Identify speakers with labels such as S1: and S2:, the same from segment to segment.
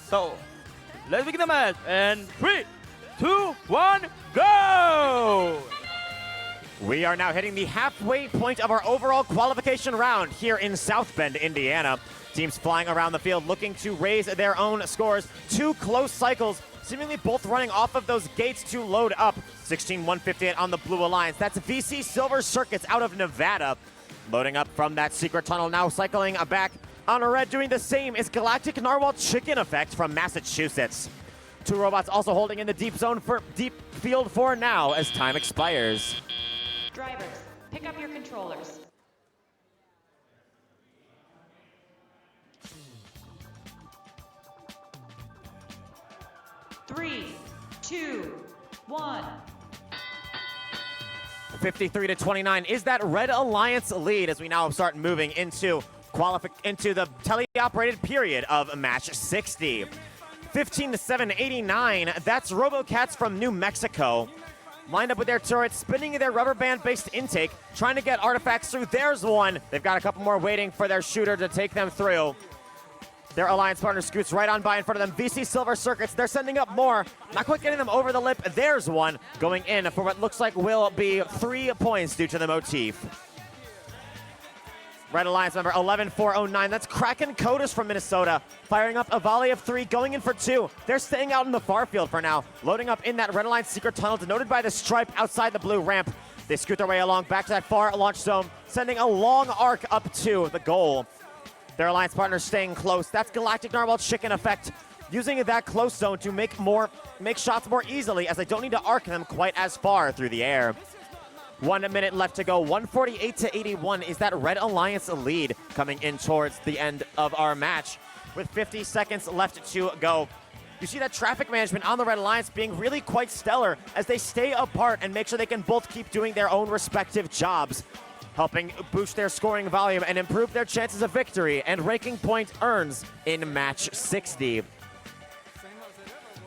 S1: So let's begin the match. And 3, 2, 1, go!
S2: We are now hitting the halfway point of our overall qualification round here in South Bend, Indiana. Teams flying around the field looking to raise their own scores. 2 close cycles, seemingly both running off of those gates to load up. 16-158 on the Blue Alliance. That's VC Silver Circuits out of Nevada. Loading up from that secret tunnel, now cycling back. On red, doing the same is Galactic Narwhal Chicken Effect from Massachusetts. 2 robots also holding in the deep zone for deep field for now as time expires.
S3: Drivers, pick up your controllers. Three, 2, 1.
S2: 53-29 is that Red Alliance lead as we now start moving into the teleoperated period of match 60. 15-7, 89. That's RoboCats from New Mexico. Lined up with their turrets, spinning their rubber band-based intake, trying to get artifacts through. There's one. They've got a couple more waiting for their shooter to take them through. Their alliance partner scoots right on by in front of them. VC Silver Circuits, they're sending up more. Not quite getting them over the lip. There's one going in for what looks like will be 3 points due to the motif. Red Alliance member 11409, that's Kraken Codus from Minnesota, firing up a volley of 3, going in for 2. They're staying out in the far field for now, loading up in that Red Alliance secret tunnel denoted by the stripe outside the blue ramp. They scoot their way along back to that far launch zone, sending a long arc up to the goal. Their alliance partner staying close. That's Galactic Narwhal Chicken Effect, using that close zone to make shots more easily as they don't need to arc them quite as far through the air. 1 minute left to go. 148-81 is that Red Alliance lead coming in towards the end of our match with 50 seconds left to go. You see that traffic management on the Red Alliance being really quite stellar as they stay apart and make sure they can both keep doing their own respective jobs, helping boost their scoring volume and improve their chances of victory and ranking point earns in match 60.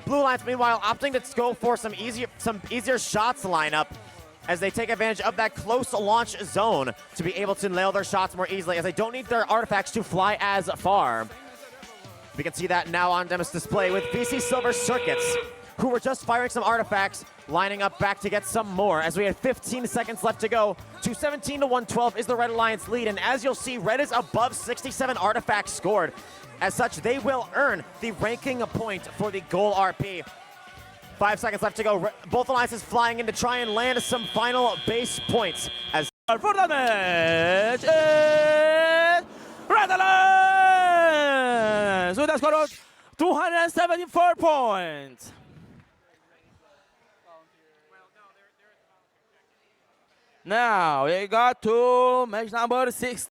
S2: Blue Alliance, meanwhile, opting to go for some easier shots lineup as they take advantage of that close launch zone to be able to nail their shots more easily as they don't need their artifacts to fly as far. We can see that now on demo display with VC Silver Circuits, who were just firing some artifacts, lining up back to get some more as we have 15 seconds left to go. 217-112 is the Red Alliance lead, and as you'll see, Red is above 67 artifacts scored. As such, they will earn the ranking point for the goal RP. 5 seconds left to go. Both alliances flying in to try and land some final base points. As
S1: for the match is Red Alliance with a score of 274 points. Now we got to match number 6.